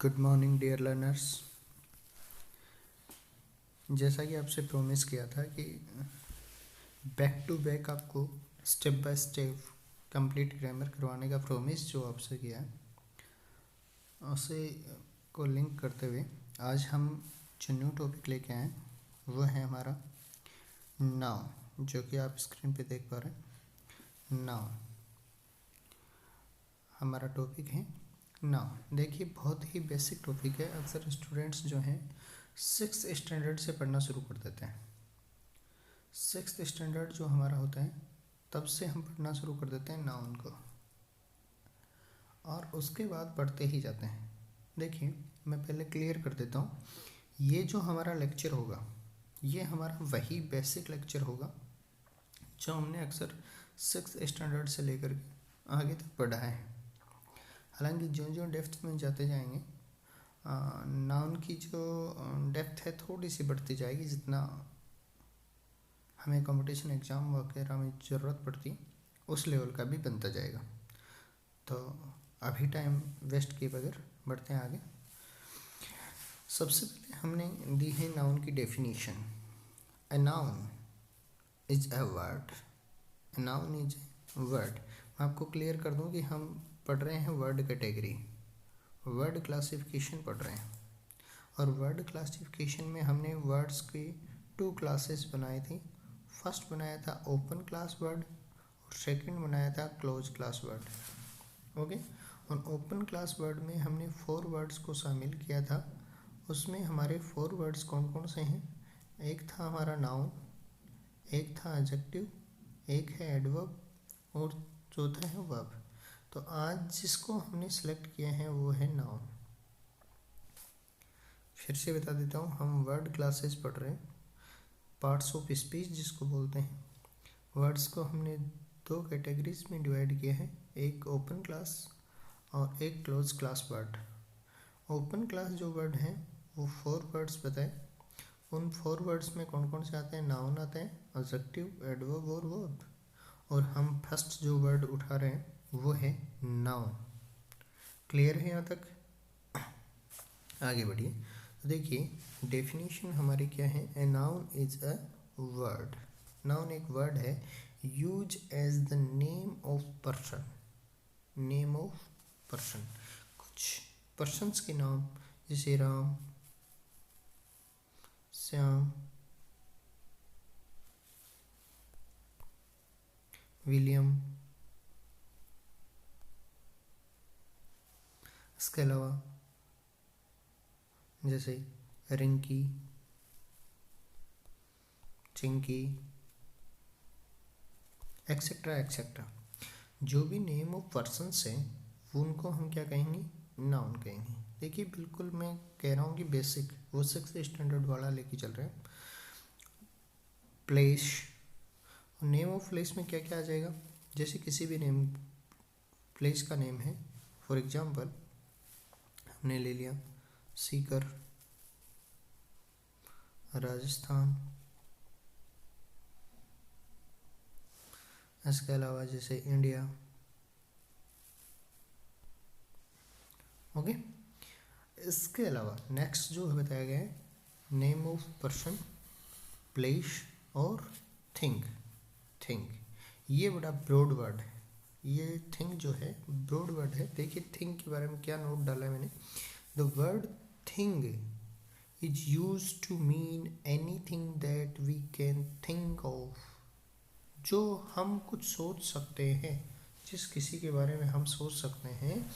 Good morning dear learners. जैसा कि आपसे प्रॉमिस किया था कि बैक टू बैक आपको step by step complete grammar करवाने का प्रॉमिस जो आपसे किया है उसे को लिंक करते हुए आज हम जो न्यू टॉपिक लेके आए वो है हमारा नाउन, जो कि आप स्क्रीन पे देख पा रहे हैं। नाउन हमारा टॉपिक है। नाउन देखिए बहुत ही बेसिक टॉपिक है। अक्सर स्टूडेंट्स जो हैं 6th स्टैंडर्ड से पढ़ना शुरू कर देते हैं। 6th स्टैंडर्ड जो हमारा होता है तब से हम पढ़ना शुरू कर देते हैं नाउन को, और उसके बाद पढ़ते ही जाते हैं। देखिए मैं पहले क्लियर कर देता हूँ, ये जो हमारा लेक्चर होगा ये हमारा वही बेसिक लेक्चर होगा जो हमने अक्सर 6th स्टैंडर्ड से लेकर के आगे तक पढ़ा है। हालांकि जो जो डेप्थ में जाते जाएंगे नाउन की जो डेप्थ है थोड़ी सी बढ़ती जाएगी, जितना हमें कंपटीशन एग्ज़ाम वगैरह में ज़रूरत पड़ती उस लेवल का भी बनता जाएगा। तो अभी टाइम वेस्ट किए बगैर बढ़ते हैं आगे। सबसे पहले हमने दी है नाउन की definition. A noun is a word. A noun is a word. मैं आपको क्लियर कर दूं कि हम पढ़ रहे हैं वर्ड कैटेगरी, वर्ड क्लासिफिकेशन पढ़ रहे हैं। और वर्ड क्लासिफिकेशन में हमने वर्ड्स की 2 क्लासेस बनाई थी। फर्स्ट बनाया था ओपन क्लास वर्ड और सेकंड बनाया था क्लोज क्लास वर्ड। ओके, और ओपन क्लास वर्ड में हमने 4 वर्ड्स को शामिल किया था। उसमें हमारे 4 वर्ड्स कौन कौन से हैं? एक था हमारा नाउन, एक था एडजेक्टिव, एक है एडवर्ब और चौथा है वर्ब। तो आज जिसको हमने सेलेक्ट किया है वो है नाउन। फिर से बता देता हूँ, हम वर्ड क्लासेस पढ़ रहे हैं, पार्ट्स ऑफ स्पीच जिसको बोलते हैं। वर्ड्स को हमने 2 कैटेगरीज में डिवाइड किया है, एक ओपन क्लास और एक close class word. Open class जो वर्ड हैं वो 4 वर्ड्स बताए। उन 4 वर्ड्स में कौन कौन से आते हैं? नाउन आते हैं, एडजेक्टिव, एडवर्ब और वर्ब। और हम फर्स्ट जो वर्ड उठा रहे हैं वो है नाउन। क्लियर है यहाँ तक? आगे बढ़िए। तो देखिए डेफिनेशन हमारी क्या है? A noun is a word. Noun एक वर्ड है use as the name of person. Name of person, कुछ पर्सन्स के नाम जैसे राम, श्याम, विलियम। इसके अलावा जैसे रिंकी, चिंकी, एक्सेट्रा एक्सेट्रा। जो भी नेम ऑफ पर्सन्स हैं उनको हम क्या कहेंगे? नाउन कहेंगे। देखिए बिल्कुल मैं कह रहा हूँ कि बेसिक वो 6th स्टैंडर्ड वाला लेके चल रहे हैं। प्लेस, नेम ऑफ प्लेस में क्या क्या आ जाएगा? जैसे किसी भी नेम प्लेस का नेम है, फॉर एग्जांपल हमने ले लिया सीकर, राजस्थान। इसके अलावा जैसे इंडिया। ओके, इसके अलावा नेक्स्ट जो बताया गया है नेम ऑफ पर्सन, प्लेस और थिंग। थिंग ये बड़ा ब्रॉड वर्ड है। ये थिंग जो है ब्रॉड वर्ड है। देखिए थिंग के बारे में क्या नोट डाला है मैंने। The word thing is use to mean anything that we can think of. जो हम कुछ सोच सकते हैं, जिस किसी के बारे में हम सोच सकते हैं,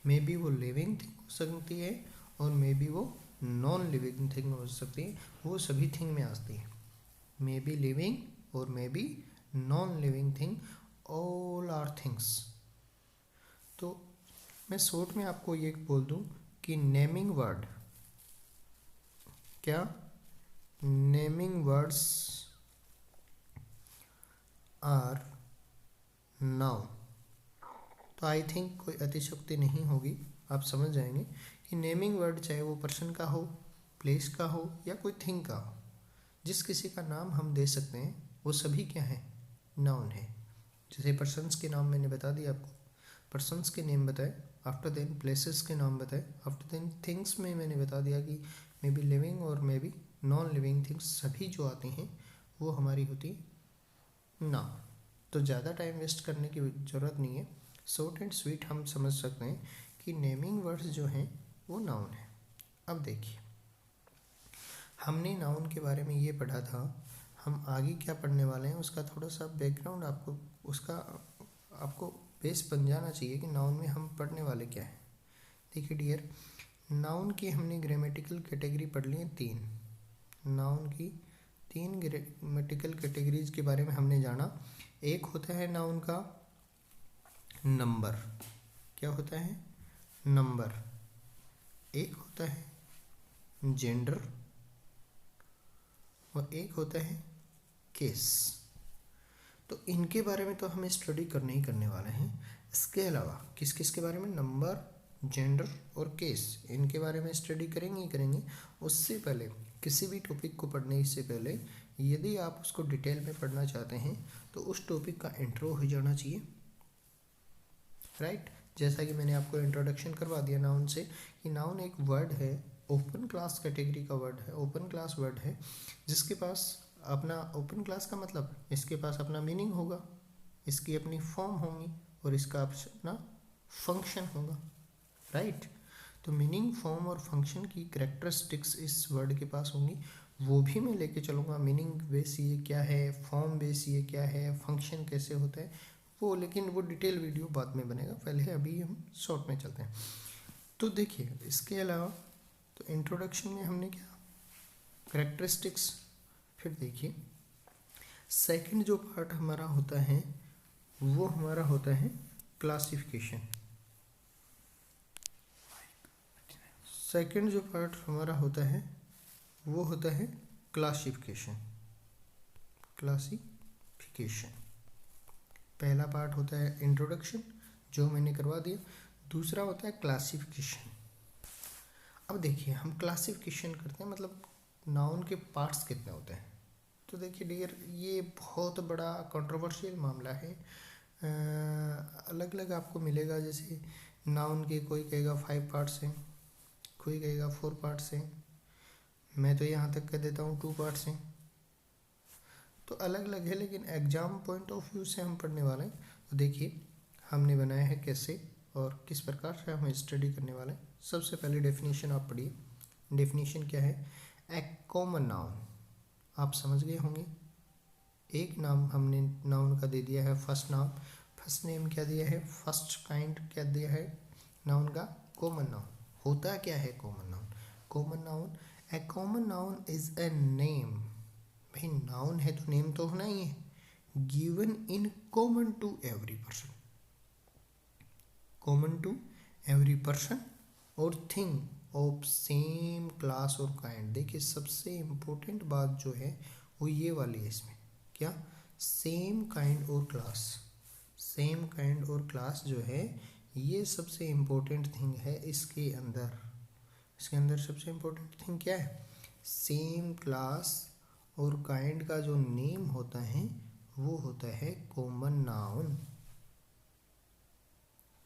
मे बी वो लिविंग थिंग हो सकती है और मे बी वो नॉन लिविंग थिंग हो सकती है। वो सभी थिंग में आती है, मे बी लिविंग और may be non living thing, all are things. तो मैं शॉर्ट में आपको ये बोल दूं कि नेमिंग वर्ड, क्या नेमिंग वर्ड्स आर नाउन। तो आई थिंक कोई अतिशयोक्ति नहीं होगी, आप समझ जाएंगे कि नेमिंग वर्ड चाहे वो पर्सन का हो, प्लेस का हो या कोई थिंग का हो, जिस किसी का नाम हम दे सकते हैं वो सभी क्या है? नाउन है। जैसे पर्सन्स के नाम मैंने बता दिया आपको, पर्सन्स के नेम बताए, आफ्टर देन प्लेसेस के नाम बताए, आफ्टर देन थिंग्स में मैंने बता दिया कि मे बी लिविंग और may be non living things सभी जो आती हैं वो हमारी होती नाउन। तो ज़्यादा टाइम वेस्ट करने की ज़रूरत नहीं है, शॉर्ट एंड स्वीट हम समझ सकते हैं कि नेमिंग वर्ड्स जो हैं वो नाउन है। अब देखिए, हमने नाउन के बारे में ये पढ़ा था, हम आगे क्या पढ़ने वाले हैं उसका थोड़ा सा बैकग्राउंड आपको बेस बन जाना चाहिए कि नाउन में हम पढ़ने वाले क्या हैं। देखिए डियर, नाउन की हमने ग्रामेटिकल कैटेगरी पढ़ ली है 3। नाउन की 3 ग्रामेटिकल कैटेगरीज के बारे में हमने जाना। एक होता है नाउन का नंबर, क्या होता है नंबर। एक होता है जेंडर और एक होता है केस। तो इनके बारे में तो हमें स्टडी करने ही करने वाले हैं। इसके अलावा किस किस के बारे में, नंबर, जेंडर और केस, इनके बारे में स्टडी करेंगे ही करेंगे। उससे पहले किसी भी टॉपिक को पढ़ने से पहले यदि आप उसको डिटेल में पढ़ना चाहते हैं तो उस टॉपिक का इंट्रो हो जाना चाहिए, राइट। जैसा कि मैंने आपको इंट्रोडक्शन करवा दिया नाउन से कि नाउन एक वर्ड है, ओपन क्लास कैटेगरी का वर्ड है, ओपन क्लास वर्ड है, जिसके पास अपना, ओपन क्लास का मतलब इसके पास अपना मीनिंग होगा, इसकी अपनी फॉर्म होंगी और इसका अपना फंक्शन होगा, राइट। तो मीनिंग, फॉर्म और फंक्शन की कैरेक्टरिस्टिक्स इस वर्ड के पास होंगी, वो भी मैं लेके चलूँगा। मीनिंग बेस ये क्या है, फॉर्म बेस ये क्या है, फंक्शन कैसे होता है वो, लेकिन वो डिटेल वीडियो बाद में बनेगा, पहले अभी हम शॉर्ट में चलते हैं। तो देखिए, इसके अलावा तो इंट्रोडक्शन में हमने क्या, कैरेक्टरिस्टिक्स। फिर देखिए सेकंड जो पार्ट हमारा होता है वो हमारा होता है क्लासिफिकेशन। सेकंड जो पार्ट हमारा होता है वो होता है क्लासिफिकेशन। क्लासिफिकेशन पहला पार्ट होता है इंट्रोडक्शन, जो मैंने करवा दिया। दूसरा होता है क्लासिफिकेशन। अब देखिए, हम क्लासिफिकेशन करते हैं, मतलब नाउन के पार्ट्स कितने होते हैं। तो देखिए डियर, ये बहुत बड़ा कंट्रोवर्शियल मामला है। अलग अलग आपको मिलेगा, जैसे नाउन के कोई कहेगा 5 पार्ट्स हैं, कोई कहेगा 4 पार्ट्स हैं, मैं तो यहाँ तक कह देता हूँ 2 पार्ट्स हैं। तो अलग अलग है, लेकिन एग्जाम पॉइंट ऑफ व्यू से हम पढ़ने वाले हैं। तो देखिए हमने बनाया है कैसे और किस प्रकार से हम स्टडी करने वाले हैं। सबसे पहले डेफिनेशन आप पढ़िए। डेफिनेशन क्या है, ए कॉमन नाउन, आप समझ गए होंगे। एक नाम हमने नाउन का दे दिया है, फर्स्ट नाम, फर्स्ट नेम क्या दिया है, फर्स्ट काइंड क्या दिया है नाउन का, कॉमन नाउन। होता क्या है common noun, common noun, a common noun is a name. भाई नाउन है तो नेम तो होना ही है, given in common to every person, common to every person और थिंग ऑफ सेम क्लास और काइंड। देखिए सबसे इम्पोर्टेंट बात जो है वो ये वाली है इसमें, क्या, सेम काइंड और क्लास। सेम काइंड और क्लास जो है ये सबसे इम्पोर्टेंट थिंग है इसके अंदर। इसके अंदर सबसे इम्पोर्टेंट थिंग क्या है, सेम क्लास और काइंड का जो नेम होता है वो होता है common noun.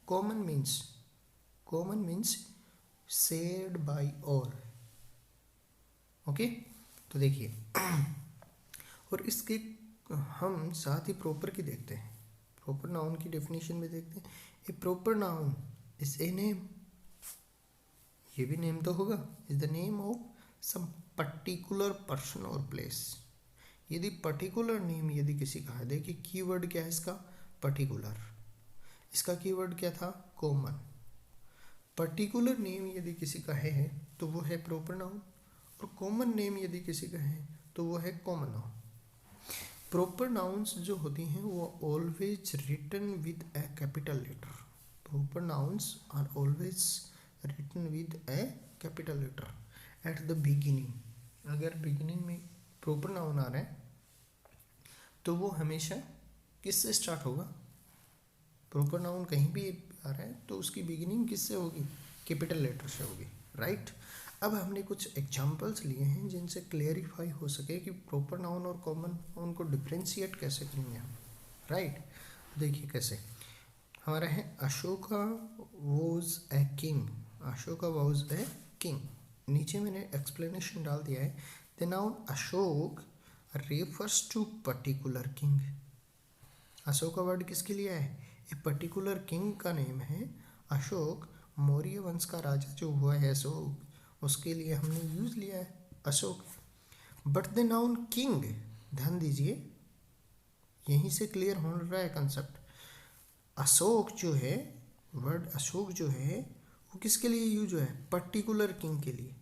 Common means shared by all, okay. तो देखिए और इसके हम साथ ही प्रॉपर की देखते हैं, प्रॉपर नाउन की डेफिनेशन में देखते हैं। A proper noun is a name, ये भी नेम तो होगा, is the name of some particular person और प्लेस। यदि पर्टिकुलर नेम यदि किसी का है, देखिए कीवर्ड क्या है इसका, पर्टिकुलर, इसका कीवर्ड क्या था, कॉमन। पर्टिकुलर नेम यदि किसी का है तो वो है प्रॉपर नाउन, और कॉमन नेम यदि किसी का है तो वो है कॉमन नाउन। प्रॉपर नाउन्स जो होती हैं वो always written with a capital letter. Proper nouns are always written with a capital letter at the beginning. अगर बिगिनिंग में प्रॉपर नाउन आ रहा है तो वो हमेशा किससे स्टार्ट होगा, प्रॉपर नाउन कहीं भी आ रहा है तो उसकी बिगिनिंग किससे होगी, कैपिटल लेटर से होगी, राइट। अब हमने कुछ एग्जांपल्स लिए हैं जिनसे क्लियरिफाई हो सके कि प्रॉपर नाउन और कॉमन नाउन को डिफ्रेंशिएट कैसे करेंगे हम, राइट। देखिए कैसे, हमारा है Ashoka was a king. Ashoka was a king. नीचे मैंने एक्सप्लेनेशन डाल दिया है। The noun Ashok refers to particular king. Ashok का वर्ड किसके लिए है? ए पर्टिकुलर किंग का नेम है। अशोक मौर्य वंश का राजा जो हुआ है अशोक, उसके लिए हमने यूज लिया है Ashok. But the noun king, ध्यान दीजिए, यहीं से क्लियर हो रहा है कंसेप्ट। अशोक जो है, वर्ड अशोक जो है वो किसके लिए यूज हुआ है? पर्टिकुलर किंग के लिए।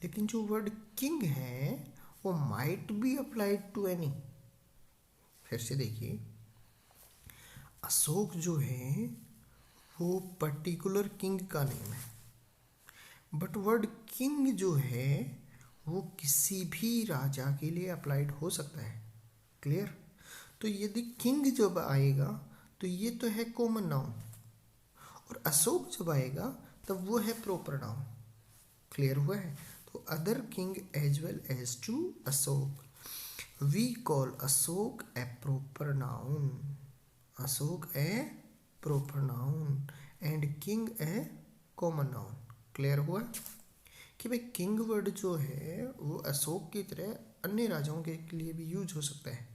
लेकिन जो वर्ड किंग है वो might be applied to any. फिर से देखिए, अशोक जो है वो पर्टिकुलर किंग का नेम है, बट वर्ड किंग जो है वो किसी भी राजा के लिए अप्लाइड हो सकता है। क्लियर? तो यदि किंग जब आएगा तो ये तो है कॉमन नाउन, और अशोक जब आएगा तब वो है प्रॉपर नाउन। क्लियर हुआ है? तो other king as well as to Ashok, we call Ashok a proper noun. Ashok a proper noun and king a common noun. Clear हुआ कि भाई किंग वर्ड जो है वो अशोक की तरह अन्य राजाओं के लिए भी यूज हो सकता है,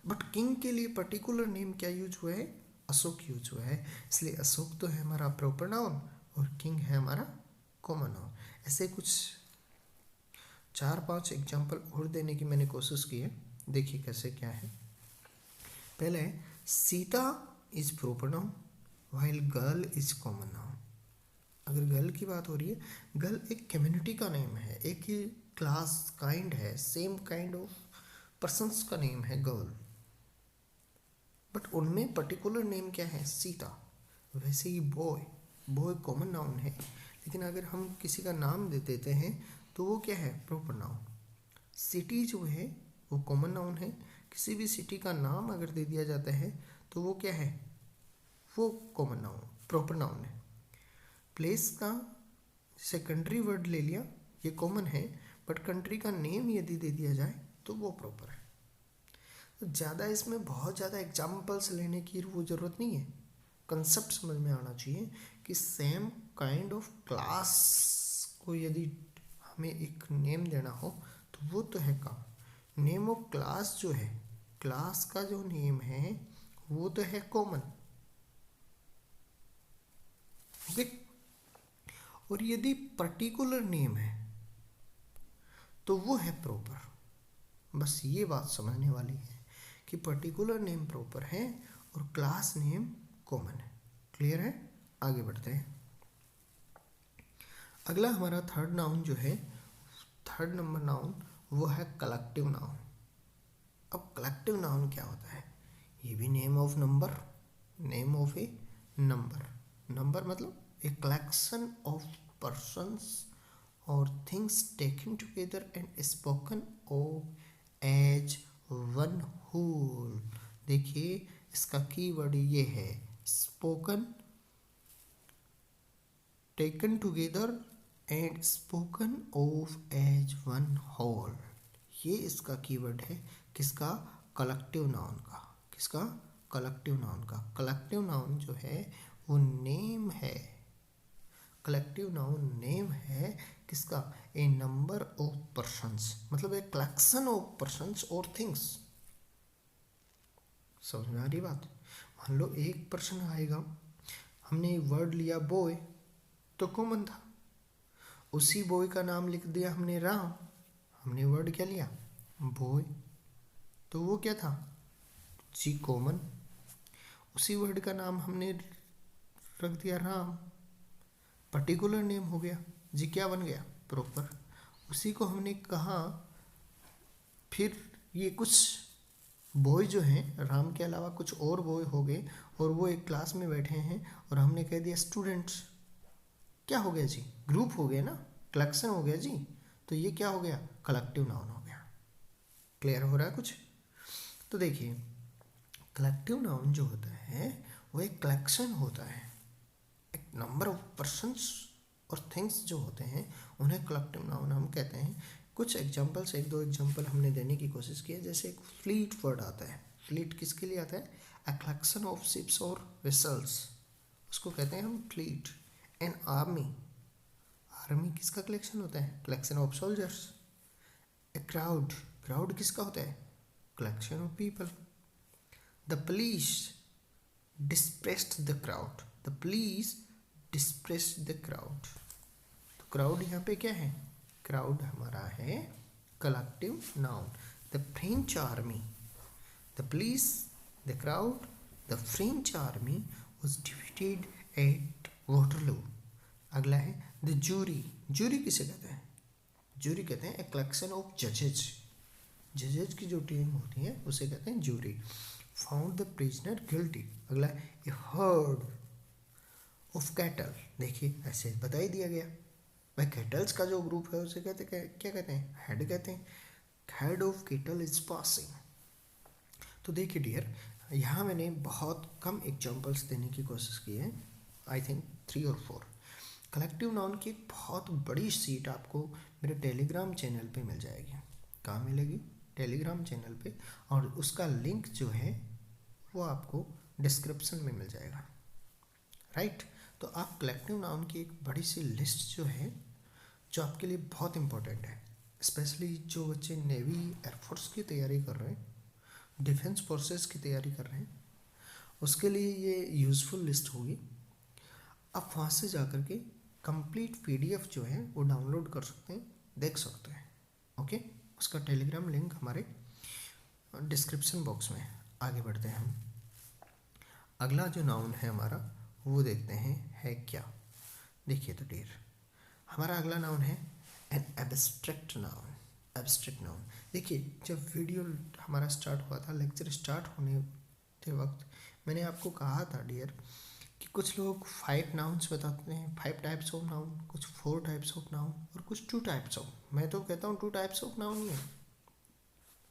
बट किंग के लिए पर्टिकुलर नेम क्या यूज हुआ है? अशोक यूज हुआ है। इसलिए अशोक तो है हमारा प्रॉपर नाउन और किंग है हमारा कॉमन नाउन। ऐसे कुछ 4-5 एग्जाम्पल और देने की मैंने कोशिश की है। देखिए कैसे क्या है। पहले, Sita is proper noun while girl is common noun. अगर गर्ल की बात हो रही है, गर्ल एक कम्युनिटी का नेम है, एक ही क्लास काइंड है, सेम काइंड ऑफ पर्सन्स का नेम है गर्ल, बट उनमें पर्टिकुलर नेम क्या है? सीता। वैसे ही बॉय, बॉय कॉमन नाउन है, लेकिन अगर हम किसी का नाम दे देते हैं तो वो क्या है? Proper noun. सिटी जो है वो कॉमन नाउन है, किसी भी सिटी का नाम अगर दे दिया जाता है तो वो क्या है? वो कॉमन नाउन, प्रॉपर नाउन है। प्लेस का, जैसे कंट्री वर्ड ले लिया, ये कॉमन है, बट कंट्री का नेम यदि दे दिया जाए तो वो प्रॉपर है। तो ज़्यादा इसमें बहुत ज़्यादा एग्जाम्पल्स लेने की वो ज़रूरत नहीं है। कंसेप्ट समझ में आना चाहिए कि सेम काइंड ऑफ क्लास को यदि हमें एक नेम देना हो तो वो तो है काम। नेम ऑफ क्लास जो है, क्लास का जो नेम है वो तो है कॉमन। ओके? और यदि पर्टिकुलर नेम है तो वो है प्रॉपर। बस ये बात समझने वाली है कि पर्टिकुलर नेम प्रॉपर है और क्लास नेम कॉमन है। क्लियर है? आगे बढ़ते हैं। अगला हमारा थर्ड नाउन जो है, थर्ड नंबर नाउन, वो है कलेक्टिव नाउन। अब कलेक्टिव नाउन क्या होता है? ये भी name of number, name of a number. Number मतलब ए कलेक्शन ऑफ पर्सन्स और things taken together and spoken of as one whole. देखिए इसका कीवर्ड ये है, spoken, taken together and spoken of as one whole. ये इसका keyword है। किसका? कलेक्टिव नाउन का। किसका? कलेक्टिव नाउन का। कलेक्टिव नाउन जो है वो नेम है। कलेक्टिव नाउन नेम है किसका? ए नंबर ऑफ पर्सन्स, मतलब ए कलेक्शन ऑफ पर्सन्स और थिंग्स। समझ में आ रही बात? मान लो एक पर्सन आएगा, हमने वर्ड लिया बॉय, तो कॉमन था, उसी बॉय का नाम लिख दिया हमने राम, हमने वर्ड क्या लिया? बॉय, तो वो क्या था? जी कॉमन। उसी वर्ड का नाम हमने रख दिया राम, पर्टिकुलर नेम हो गया, जी क्या बन गया? प्रॉपर। उसी को हमने कहा, फिर ये कुछ बॉय जो हैं, राम के अलावा कुछ और बॉय हो गए और वो एक क्लास में बैठे हैं और हमने कह दिया स्टूडेंट्स। क्या हो गया जी? ग्रुप हो गया ना, कलेक्शन हो गया जी। तो ये क्या हो गया? कलेक्टिव नाउन हो गया। क्लियर हो रहा है कुछ? तो देखिए, कलेक्टिव नाउन जो होता है वो एक कलेक्शन होता है, एक नंबर ऑफ पर्सन्स और थिंग्स जो होते हैं उन्हें कलेक्टिव नाउन हम कहते हैं। कुछ एग्जांपल्स, एक दो एग्जांपल हमने देने की कोशिश की है। जैसे एक फ्लीट वर्ड आता है। फ्लीट किसके लिए आता है? अ कलेक्शन ऑफ शिप्स और वेसल्स, उसको कहते हैं हम फ्लीट। एन आर्मी, आर्मी किसका कलेक्शन होता है? Collection of soldiers. A crowd, crowd किसका होता है? Collection of people. The police dispersed the crowd, the police dispersed the crowd. तो क्राउड यहाँ पे क्या है? क्राउड हमारा है collective noun. The French army, the police, the crowd, the French army was defeated at Waterloo. अगला है the jury, jury किसे कहते हैं? जूरी कहते हैं ए कलेक्शन ऑफ जजेज, जजेज की जो टीम होती है उसे कहते हैं jury. Found the prisoner guilty. अगला है ए हर्ड ऑफ कैटल, देखिए ऐसे बता ही दिया गया भाई, कैटल्स का जो ग्रुप है उसे कहते क्या कहते हैं? हेड कहते हैं। Head of cattle is passing. तो देखिए डियर, यहाँ मैंने बहुत कम एग्जांपल्स देने की कोशिश की है, आई थिंक 3 और 4। कलेक्टिव नाउन की एक बहुत बड़ी सीट आपको मेरे टेलीग्राम चैनल पे मिल जाएगी। कहाँ मिलेगी? टेलीग्राम चैनल पे, और उसका लिंक जो है वो आपको डिस्क्रिप्शन में मिल जाएगा, राइट। तो आप कलेक्टिव नाउन की एक बड़ी सी लिस्ट जो है, जो आपके लिए बहुत इंपॉर्टेंट है, स्पेशली जो बच्चे नेवी एयरफोर्स की तैयारी कर रहे हैं, डिफेंस फोर्सेस की तैयारी कर रहे हैं, उसके लिए ये यूज़फुल लिस्ट होगी। आप वहाँ से जा कर के कंप्लीट PDF जो है वो डाउनलोड कर सकते हैं, देख सकते हैं, ओके। उसका टेलीग्राम लिंक हमारे डिस्क्रिप्शन बॉक्स में। आगे बढ़ते हैं हम। अगला जो नाउन है हमारा वो देखते हैं है क्या। देखिए तो डियर, हमारा अगला नाउन है an abstract noun. Abstract noun, देखिए जब वीडियो हमारा स्टार्ट हुआ था, लेक्चर स्टार्ट होने के वक्त मैंने आपको कहा था डियर कि कुछ लोग 5 नाउन्स बताते हैं, 5 टाइप्स ऑफ नाउन, कुछ 4 टाइप्स ऑफ नाउन और कुछ 2 टाइप्स ऑफ। मैं तो कहता हूँ 2 टाइप्स ऑफ नाउन ही है।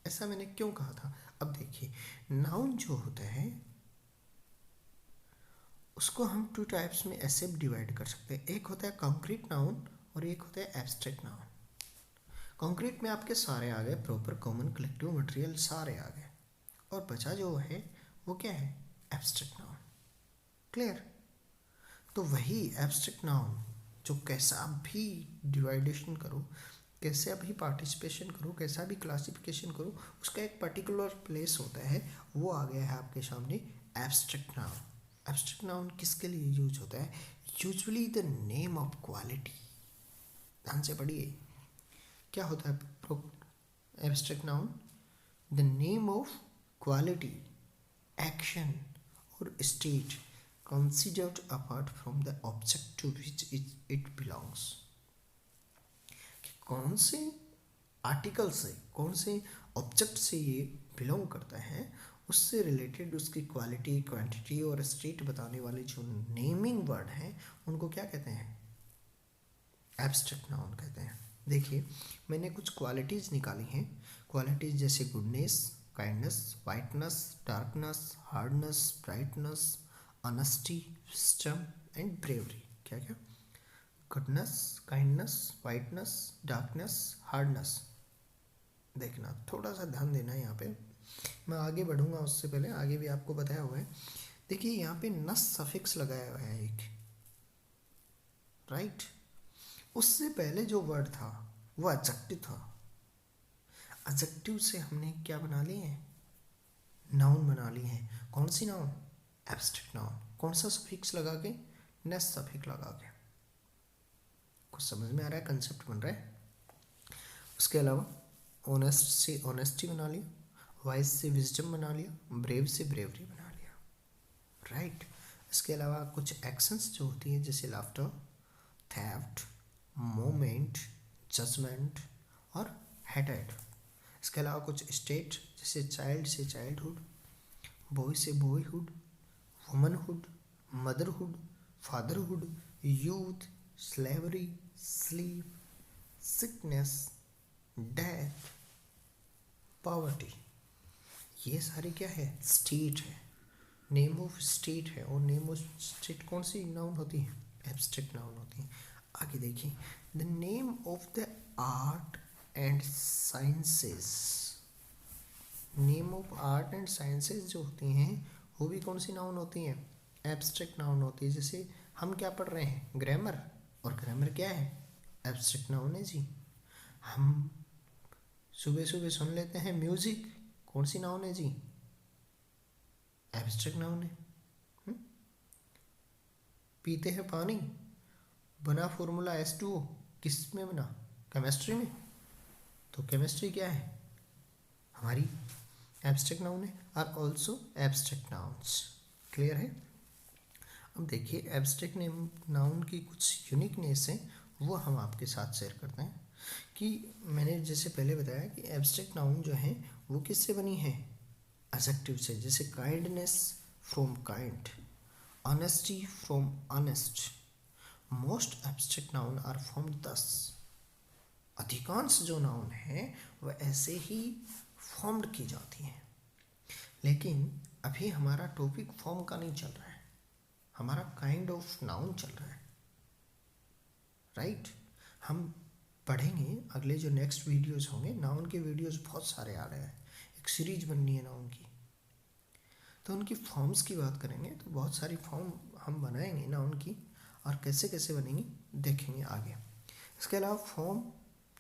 ऐसा मैंने क्यों कहा था? अब देखिए, नाउन जो होता है उसको हम 2 टाइप्स में ऐसे डिवाइड कर सकते हैं। एक होता है कॉन्क्रीट नाउन और एक होता है एब्स्ट्रैक्ट नाउन। कॉन्क्रीट में आपके सारे आ गए, प्रॉपर कॉमन कलेक्टिव मटेरियल सारे आ गए, और बचा जो है वो क्या है? Abstract noun. क्लियर? तो वही एब्स्ट्रैक्ट नाउन जो कैसा भी डिवाइडेशन करो, कैसा भी पार्टिसिपेशन करो, कैसा भी क्लासिफिकेशन करो, उसका एक पर्टिकुलर प्लेस होता है, वो आ गया है आपके सामने एब्स्ट्रैक्ट नाउन। एब्स्ट्रैक्ट नाउन किसके लिए यूज होता है? Usually the name of quality. ध्यान से पढ़िए, क्या होता है abstract noun? The name of quality, action और state considered apart from the object to which it belongs। कि कौन से आर्टिकल से, कौन से ऑब्जेक्ट से ये बिलोंग करता है, उससे रिलेटेड उसकी क्वालिटी, क्वांटिटी और स्टेट बताने वाले जो नेमिंग वर्ड हैं उनको क्या कहते हैं? एब्स्ट्रैक्ट नाउन कहते हैं। देखिए मैंने कुछ क्वालिटीज़ निकाली हैं। क्वालिटीज़ जैसे goodness, kindness, whiteness, darkness, hardness, brightness, honesty, wisdom and bravery. क्या क्या? Goodness, kindness, whiteness, darkness, hardness. देखना, थोड़ा सा ध्यान देना है यहाँ पे। मैं आगे बढ़ूंगा उससे पहले आगे भी आपको बताया हुआ है। देखिए यहाँ पे नस सफिक्स लगाया हुआ है एक, राइट। उससे पहले जो वर्ड था वो एडजेक्टिव था। एडजेक्टिव से हमने क्या बना लिए हैं? नाउन बना लिए हैं। कौन सी नाउन? Abstract noun. कौन सा सफिक्स लगा के? नेस सफिक्स लगा के। कुछ समझ में आ रहा है? कंसेप्ट बन रहा है। उसके अलावा ऑनेस्ट से ऑनेस्टी बना लिया, वाइज से विजडम बना लिया, ब्रेव से ब्रेवरी बना लिया, राइट। इसके अलावा कुछ एक्शंस जो होती हैं जैसे लाफ्टर, थेफ्ट, मोमेंट, जजमेंट और हेटेड। इसके अलावा कुछ स्टेट जैसे चाइल्ड से चाइल्डहुड, बॉय से boyhood, womanhood, motherhood, fatherhood, youth, slavery, sleep, sickness, death, poverty. ये सारी क्या है? स्टेट है, नेम ऑफ स्टेट है। और नेम ऑफ स्टेट कौन सी नाउन होती है? एब्स्ट्रैक्ट नाउन होती है। आगे देखिए, the name of the art and sciences. Name of art and sciences जो होती हैं वो भी कौन सी नाउन होती हैं? एब्स्ट्रैक्ट नाउन होती है। जैसे हम क्या पढ़ रहे हैं? ग्रामर। और ग्रामर क्या है? एब्स्ट्रैक्ट नाउन है जी। हम सुबह सुबह सुन लेते हैं म्यूजिक, कौन सी नाउन है जी? एब्स्ट्रैक्ट नाउन है। पीते हैं पानी, बना फॉर्मूला H2O, किस में बना? केमिस्ट्री में। तो केमिस्ट्री क्या है? हमारी एब्स्ट्रैक्ट नाउन है। Are also abstract nouns. Clear है? अब देखिए एब्स्ट्रैक्ट नाउन की कुछ यूनिकनेस है, वो हम आपके साथ शेयर करते हैं। कि मैंने जैसे पहले बताया कि एब्स्ट्रैक्ट नाउन जो है वो किससे बनी है? एडजेक्टिव से। जैसे kindness from kind, honesty from honest. Most abstract noun are formed thus. अधिकांश जो नाउन है वह ऐसे ही फॉर्म्ड की जाती हैं। लेकिन अभी हमारा टॉपिक फॉर्म का नहीं चल रहा है, हमारा काइंड ऑफ नाउन चल रहा है, राइट? हम पढ़ेंगे अगले जो नेक्स्ट वीडियोस होंगे, नाउन के वीडियोस बहुत सारे आ रहे हैं, एक सीरीज बननी है नाउन की, तो उनकी फॉर्म्स की बात करेंगे। तो बहुत सारी फॉर्म हम बनाएंगे नाउन की, और कैसे कैसे बनेंगी देखेंगे आगे। इसके अलावा फॉर्म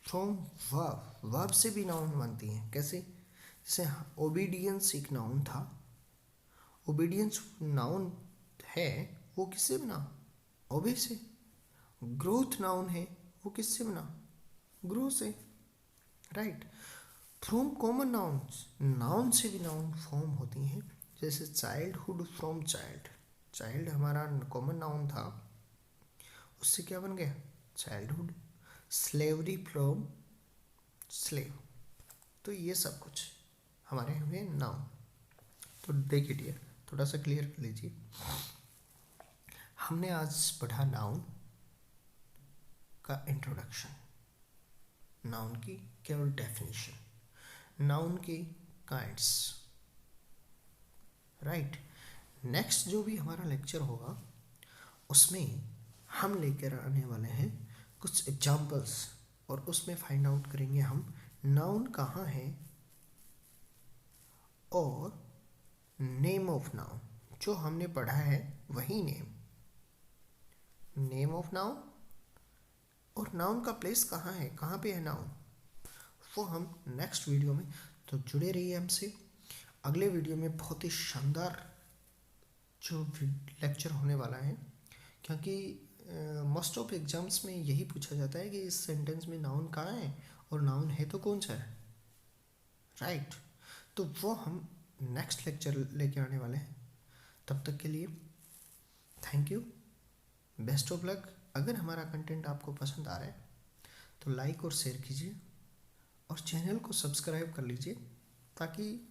फ्रॉम वर्ब, वर्ब से भी नाउन बनती हैं। कैसे? जैसे ओबीडियंस एक नाउन था, ओबीडियंस नाउन है, वो किससे बना? ओबे से। ग्रोथ नाउन है, वो किससे बना? ग्रो से, right? From common nouns, noun से भी नाउन फॉर्म होती हैं। जैसे चाइल्डहुड फ्रॉम चाइल्ड, चाइल्ड हमारा कॉमन नाउन था, उससे क्या बन गया? चाइल्डहुड। Slavery from slave. तो ये सब कुछ हमारे हुए नाउन। तो देखिए डियर, थोड़ा सा क्लियर कर लीजिए। हमने आज पढ़ा नाउन का इंट्रोडक्शन, नाउन की केवल डेफिनेशन, नाउन की काइंड्स, राइट? नेक्स्ट जो भी हमारा लेक्चर होगा उसमें हम लेकर आने वाले हैं कुछ एग्जाम्पल्स, और उसमें फाइंड आउट करेंगे हम नाउन कहाँ है और नेम ऑफ नाउन। जो हमने पढ़ा है वही नेम ऑफ नाउन, और नाउन का प्लेस कहाँ है, कहाँ पे है नाउन, वो हम नेक्स्ट वीडियो में। तो जुड़े रहिए हमसे। अगले वीडियो में बहुत ही शानदार जो लेक्चर होने वाला है, क्योंकि मोस्ट ऑफ एग्जाम्स में यही पूछा जाता है कि इस सेंटेंस में नाउन कहाँ है, और नाउन है तो कौन सा है, राइट? तो वो हम नेक्स्ट लेक्चर लेके आने वाले हैं। तब तक के लिए thank you, best of luck. अगर हमारा कंटेंट आपको पसंद आ रहा है तो लाइक और शेयर कीजिए, और चैनल को सब्सक्राइब कर लीजिए, ताकि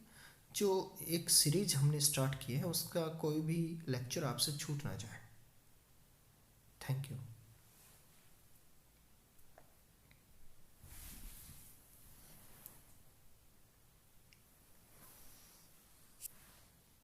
जो एक सीरीज हमने स्टार्ट की है उसका कोई भी लेक्चर आपसे छूट ना जाए। Thank you.